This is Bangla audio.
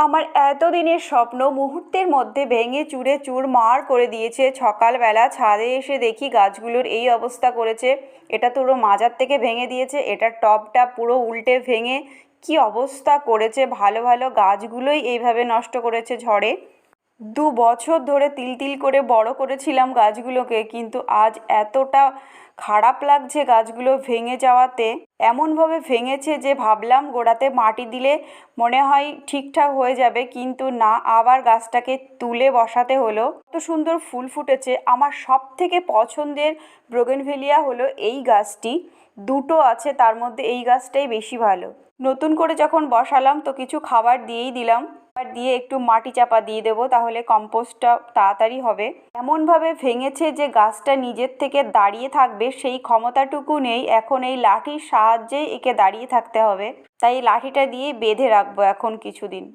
আমার এতদিনের স্বপ্ন মুহূর্তের মধ্যে ভেঙে চুরে চুরমার করে দিয়েছে। সকালবেলা ছাদে এসে দেখি গাছগুলোর এই অবস্থা করেছে। এটা তো পুরো মাজার থেকে ভেঙে দিয়েছে, এটার টবটা পুরো উল্টে ভেঙে কি অবস্থা করেছে। ভালো ভালো গাছগুলোই এইভাবে নষ্ট করেছে ঝড়ে। 2 বছর ধরে তিল তিল করে বড় করেছিলাম গাছগুলোকে, কিন্তু আজ এতটা খারাপ লাগছে গাছগুলো ভেঙে যাওয়াতে। এমনভাবে ভেঙেছে যে ভাবলাম গোড়াতে মাটি দিলে মনে হয় ঠিকঠাক হয়ে যাবে, কিন্তু না, আবার গাছটাকে তুলে বসাতে হলো। এত সুন্দর ফুল ফুটেছে। আমার সব থেকে পছন্দের বোগেনভেলিয়া হলো এই গাছটি। দুটো আছে, তার মধ্যে এই গাছটাই বেশি ভালো। নতুন করে যখন বসালাম তো কিছু খাবার দিয়েই দিলাম, খাবার দিয়ে একটু মাটি চাপা দিয়ে দেবো, তাহলে কম্পোস্টটা তাড়াতাড়ি হবে। এমনভাবে ভেঙেছে যে গাছটা নিজের থেকে দাঁড়িয়ে থাকবে সেই ক্ষমতাটুকু নেই। এখন এই লাঠির সাহায্যেই একে দাঁড়িয়ে থাকতে হবে, তাই লাঠিটা দিয়ে বেঁধে রাখবো এখন কিছুদিন।